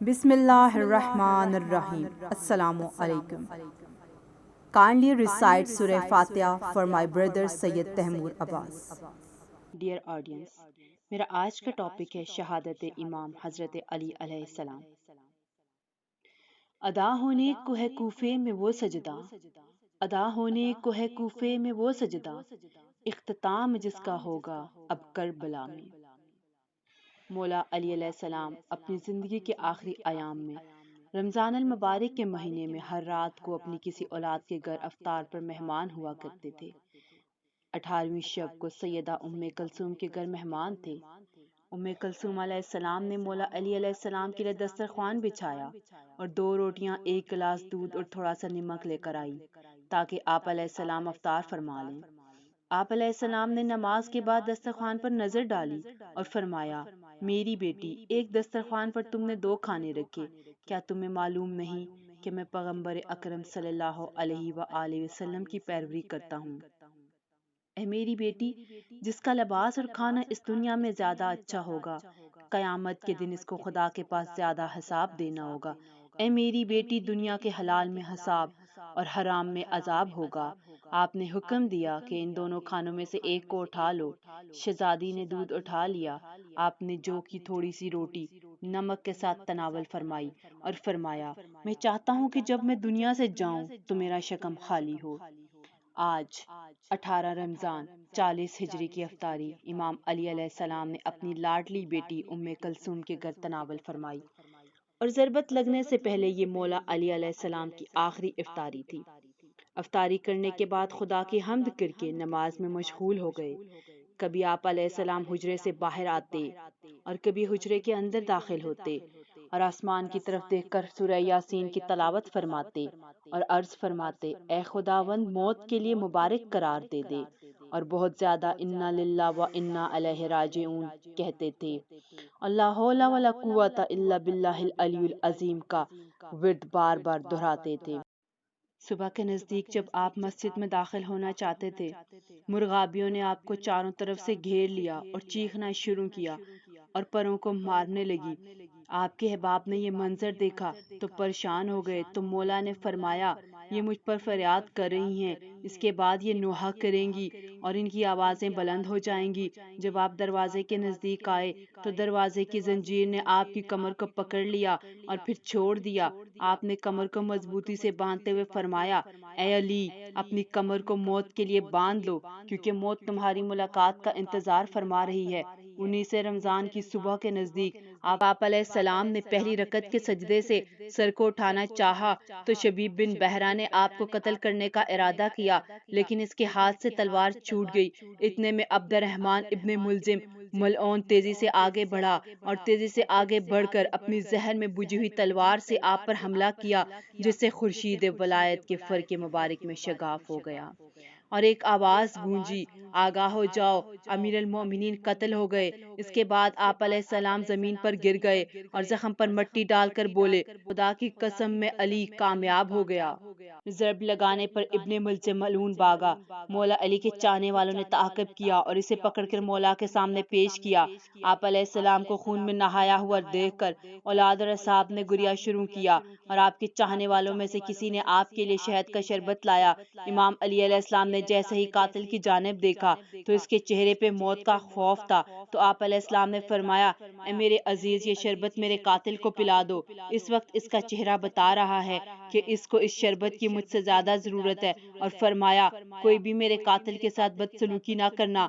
بسم اللہ الرحمن الرحیم. السلام علیکم. Kindly recite Surah Fatiha for my brother Sayyid Tehmoor Abbas. Dear audience, میرا آج کا ٹاپک ہے شہادت امام حضرت علی علیہ السلام۔ ادا ہونے کوہ کوفے میں وہ سجدہ، ادا ہونے کوہ کوفے میں وہ سجدہ، اختتام جس کا ہوگا اب کربلا میں۔ مولا علی علیہ السلام اپنی زندگی کے آخری ایام میں رمضان المبارک کے مہینے میں ہر رات کو اپنی کسی اولاد کے گھر افطار پر مہمان ہوا کرتے تھے۔ 18ویں شب کو سیدہ ام کلثوم کے گھر مہمان تھے۔ ام کلثوم علیہ السلام نے مولا علی علیہ السلام کے لیے دسترخوان بچھایا اور 2 روٹیاں، 1 گلاس دودھ اور تھوڑا سا نمک لے کر آئی تاکہ آپ علیہ السلام افطار فرما لیں۔ آپ علیہ السلام نے نماز کے بعد دسترخوان پر نظر ڈالی اور فرمایا، میری بیٹی، ایک دسترخوان پر تم نے 2 کھانے رکھے، کیا تمہیں معلوم نہیں کہ میں پیغمبر اکرم صلی اللہ علیہ وآلہ وسلم کی پیروی کرتا ہوں؟ اے میری بیٹی، جس کا لباس اور کھانا اس دنیا میں زیادہ اچھا ہوگا، قیامت کے دن اس کو خدا کے پاس زیادہ حساب دینا ہوگا۔ اے میری بیٹی، دنیا کے حلال میں حساب اور حرام میں عذاب ہوگا۔ آپ نے حکم دیا کہ ان دونوں کھانوں میں سے ایک کو اٹھا لو۔ شہزادی نے دودھ اٹھا لیا۔ آپ نے جو کی تھوڑی سی روٹی نمک کے ساتھ تناول فرمائی اور فرمایا، میں چاہتا ہوں کہ جب میں دنیا سے جاؤں تو میرا شکم خالی ہو۔ آج 18 رمضان 40 ہجری کی افطاری امام علی علیہ السلام نے اپنی لاڈلی بیٹی ام کلثوم کے گھر تناول فرمائی، اور ضربت لگنے سے پہلے یہ مولا علی علیہ السلام کی آخری افطاری تھی۔ افطاری کرنے کے بعد خدا کی حمد کر کے نماز میں مشغول ہو گئے۔ کبھی آپ علیہ السلام حجرے سے باہر آتے اور کبھی حجرے کے اندر داخل ہوتے اور آسمان کی طرف دیکھ کر سورہ یاسین کی تلاوت فرماتے اور عرض فرماتے، اے خداوند، موت کے لیے مبارک قرار دے دے، اور بہت زیادہ انا للہ و انا الیہ راجعون کہتے تھے۔ لا حول ولا قوت الا باللہ العلی العظیم کا ورد بار بار دہراتے تھے۔ صبح کے نزدیک جب آپ مسجد میں داخل ہونا چاہتے تھے، مرغابیوں نے آپ کو چاروں طرف سے گھیر لیا اور چیخنا شروع کیا اور پروں کو مارنے لگی۔ آپ کے احباب نے یہ منظر دیکھا تو پریشان ہو گئے، تو مولا نے فرمایا، یہ مجھ پر فریاد کر رہی ہیں، اس کے بعد یہ نوحہ کریں گی اور ان کی آوازیں بلند ہو جائیں گی۔ جب آپ دروازے کے نزدیک آئے تو دروازے کی زنجیر نے آپ کی کمر کو پکڑ لیا اور پھر چھوڑ دیا۔ آپ نے کمر کو مضبوطی سے باندھتے ہوئے فرمایا، اے علی، اپنی کمر کو موت کے لیے باندھ لو، کیونکہ موت تمہاری ملاقات کا انتظار فرما رہی ہے۔ 19 رمضان کی صبح کے نزدیک آپ علیہ السلام نے پہلی رکعت کے سجدے سے سر کو اٹھانا چاہا تو شبیب بن بحرہ نے آپ کو قتل کرنے کا ارادہ کیا، لیکن اس کے ہاتھ سے تلوار چھوٹ گئی۔ اتنے میں عبد الرحمن ابن ملجم ملعون تیزی سے آگے بڑھا اور تیزی سے آگے بڑھ کر اپنی زہر میں بجھی ہوئی تلوار سے آپ پر حملہ کیا، جس سے خورشید ولایت کے فر کے مبارک میں شگاف ہو گیا اور ایک آواز گونجی، آگاہ ہو جاؤ، امیر المومنین قتل ہو گئے۔ اس کے بعد آپ علیہ السلام زمین پر گر گئے اور زخم پر مٹی ڈال کر بولے، خدا کی قسم میں علی کامیاب ہو گیا۔ ضرب لگانے پر ابن ملجم ملعون بھاگا۔ مولا علی کے چاہنے والوں نے تعاقب کیا اور اسے پکڑ کر مولا کے سامنے پیش کیا۔ آپ علیہ السلام کو خون میں نہایا ہوا دیکھ کر اولاد اور اصحاب نے گریہ شروع کیا اور آپ کے چاہنے والوں میں سے کسی نے آپ کے لیے شہد کا شربت لایا۔ امام علی علیہ السلام نے جیسے ہی قاتل کی جانب دیکھا تو اس کے چہرے پہ موت کا خوف تھا، تو آپ علیہ السلام نے فرمایا، اے میرے عزیز، یہ شربت میرے قاتل کو پلا دو۔ اس وقت اس کا چہرہ بتا رہا ہے کہ اس کو اس شربت کی مجھ سے زیادہ ضرورت ہے، اور فرمایا، کوئی بھی میرے قاتل کے ساتھ بدسلوکی نہ کرنا۔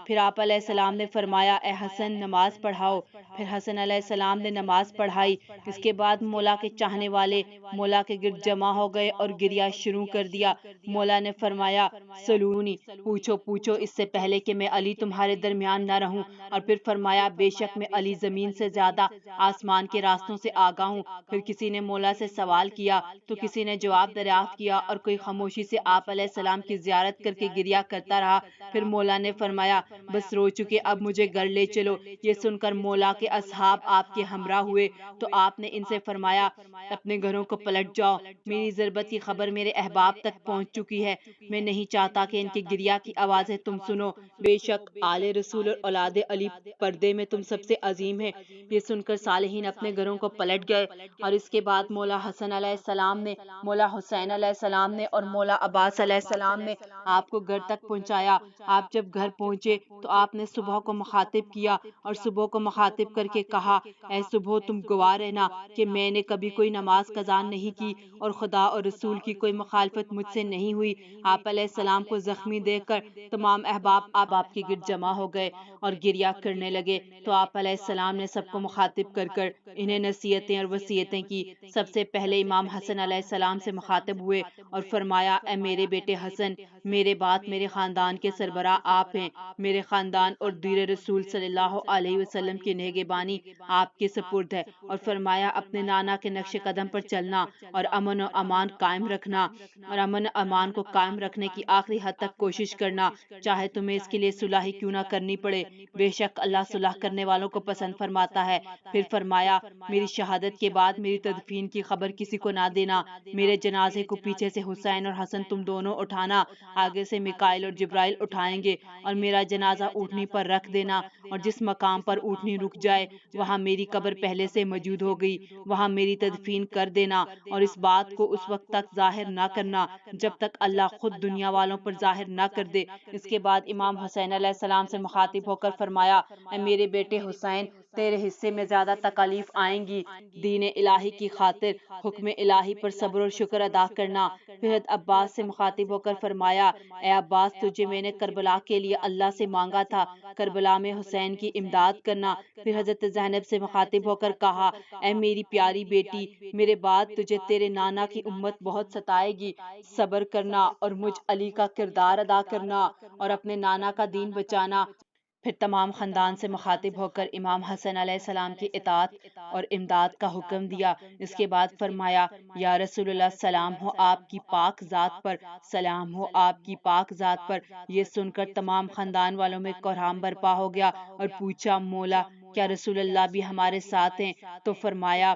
پھر آپ علیہ السلام نے فرمایا، اے حسن، نماز پڑھاؤ۔ پھر حسن علیہ السلام نے نماز پڑھائی۔ اس کے بعد مولا کے چاہنے والے مولا کے گرد جمع ہو گئے اور گریہ شروع کر دیا۔ مولا نے فرمایا، سلونی، پوچھو اس سے پہلے کہ میں علی تمہارے درمیان نہ رہوں، اور پھر فرمایا، بے شک میں علی زمین سے زیادہ آسمان کے راستوں سے آگاہ ہوں۔ پھر کسی نے مولا سے سوال کیا تو کسی نے جواب دریافت کیا اور کوئی خاموشی سے آپ علیہ السلام کی زیارت کر کے گریہ کرتا رہا۔ پھر مولا نے فرمایا بس رو چکے، اب مجھے گھر لے چلو۔ یہ سن کر مولا کے اصحاب آپ کے ہمراہ ہوئے تو آپ نے ان سے فرمایا اپنے گھروں کو پلٹ جاؤ، میری ضربت کی خبر میرے احباب تک پہنچ چکی ہے، میں نہیں چاہتا کہ ان کے گریہ کی آوازیں تم سنو، بے شک آل رسول اور اولاد علی پردے میں تم سب سے عظیم ہے۔ یہ سن کر صالحین اپنے گھروں کو پلٹ گئے اور اس کے بعد مولا حسن علیہ السلام نے، مولا حسین علیہ السلام نے اور مولا عباس علیہ السلام نے آپ کو گھر تک پہنچایا۔ آپ جب گھر پہنچے تو آپ نے صبح کو مخاطب کیا اور صبح کو مخاطب کر کے کہا اے صبح تم گواہ رہنا کہ میں نے کبھی کوئی نماز قضا نہیں کی اور خدا اور رسول کی کوئی مخالفت مجھ سے نہیں ہوئی۔ آپ علیہ السلام کو زخمی دیکھ کر تمام احباب آپ کے گرد جمع ہو گئے اور گریہ کرنے لگے تو آپ علیہ السلام نے سب کو مخاطب کر کر انہیں نصیحتیں اور وصیتیں کی۔ سب سے پہلے امام حسن علیہ السلام سے مخاطب ہوئے اور فرمایا اے میرے بیٹے حسن، میرے بعد میرے خاندان کے سربراہ آپ ہیں، میرے خاندان اور دیر رسول صلی اللہ علیہ وسلم کی نگہبانی آپ کے سپرد ہے، اور فرمایا اپنے نانا کے نقش قدم پر چلنا اور امن و امان قائم رکھنا اور امن و امان کو قائم رکھنے کی آخری حد تک کوشش کرنا، چاہے تمہیں اس کے لیے صلح ہی کیوں نہ کرنی پڑے، بے شک اللہ صلح کرنے والوں کو پسند فرماتا ہے۔ پھر فرمایا میری شہادت کے بعد میری تدفین کی خبر کسی کو نہ دینا، میرے جنازے کو پیچھے سے حسین اور حسن تم دونوں اٹھانا، آگے سے میکائیل اور جبرائیل اٹھائیں گے، اور میرا جنازہ اونٹنی پر رکھ دینا، اور جس مقام پر اونٹنی رک جائے وہاں میری قبر پہلے سے موجود ہو گئی، وہاں میری تدفین کر دینا، اور اس بات کو اس وقت تک ظاہر نہ کرنا جب تک اللہ خود دنیا والوں پر ظاہر نہ کر دے۔ اس کے بعد امام حسین علیہ السلام سے مخاطب ہو کر فرمایا اے میرے بیٹے حسین، تیرے حصے میں زیادہ تکالیف آئیں گی، دین الہی کی خاطر حکم الہی پر صبر اور شکر ادا کرنا۔ پھر حضرت عباس سے مخاطب ہو کر فرمایا اے عباس، تجھے میں نے کربلا کے لیے اللہ سے مانگا تھا، کربلا میں حسین کی امداد کرنا۔ پھر حضرت زینب سے مخاطب ہو کر کہا اے میری پیاری بیٹی، میرے بعد تجھے تیرے نانا کی امت بہت ستائے گی، صبر کرنا اور مجھ علی کا کردار ادا کرنا اور اپنے نانا کا دین بچانا۔ پھر تمام خاندان سے مخاطب ہو کر امام حسن علیہ السلام کی اطاعت اور امداد کا حکم دیا۔ اس کے بعد فرمایا یا رسول اللہ سلام ہو آپ کی پاک ذات پر، سلام ہو آپ کی پاک ذات پر۔ یہ سن کر تمام خاندان والوں میں کوہرام برپا ہو گیا اور پوچھا مولا کیا رسول اللہ بھی ہمارے ساتھ ہیں؟ تو فرمایا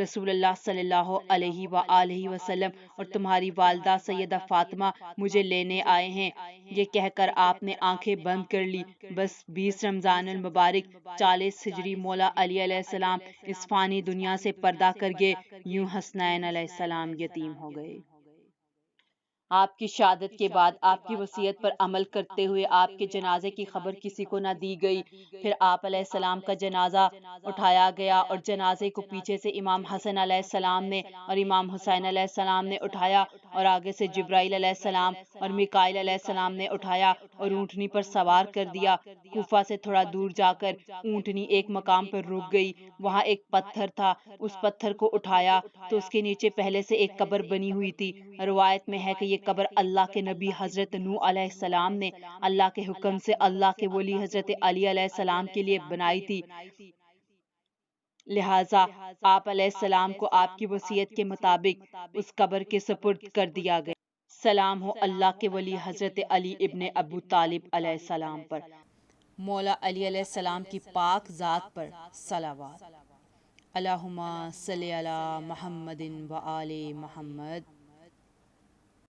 رسول اللہ صلی اللہ علیہ وآلہ وسلم اور تمہاری والدہ سیدہ فاطمہ مجھے لینے آئے ہیں۔ یہ کہہ کر آپ نے آنکھیں بند کر لی۔ بس 20 رمضان المبارک 40 ہجری مولا علی علیہ السلام اس فانی دنیا سے پردہ کر گئے، یوں حسنین علیہ السلام یتیم ہو گئے۔ آپ کی شہادت کے بعد آپ کی وصیت پر عمل کرتے ہوئے آپ کے جنازے کی خبر کسی کو نہ دی گئی۔ پھر آپ علیہ السلام کا جنازہ اٹھایا گیا اور جنازے کو پیچھے سے امام حسن علیہ السلام نے اور امام حسین علیہ السلام نے اٹھایا اور آگے سے جبرائیل علیہ السلام اور میکائیل علیہ السلام نے اٹھایا اور اونٹنی پر سوار کر دیا۔ کوفہ سے تھوڑا دور جا کر اونٹنی ایک مقام پر رک گئی، وہاں ایک پتھر تھا، اس پتھر کو اٹھایا تو اس کے نیچے پہلے سے ایک قبر بنی ہوئی تھی۔ روایت میں ہے کہ یہ قبر اللہ کے نبی حضرت نوح علیہ السلام نے اللہ کے حکم سے اللہ کے ولی حضرت علی علیہ السلام کے لیے بنائی تھی، لہٰذا آپ علیہ السلام کو آپ کی وصیت کے مطابق اس قبر کے سپرد کر دیا گیا۔ سلام ہو اللہ کے ولی حضرت علی ابن ابو طالب علیہ السلام پر۔ مولا علی علیہ السلام کی پاک ذات پر صلوات۔ اللہم صلی علی محمد و آل محمد۔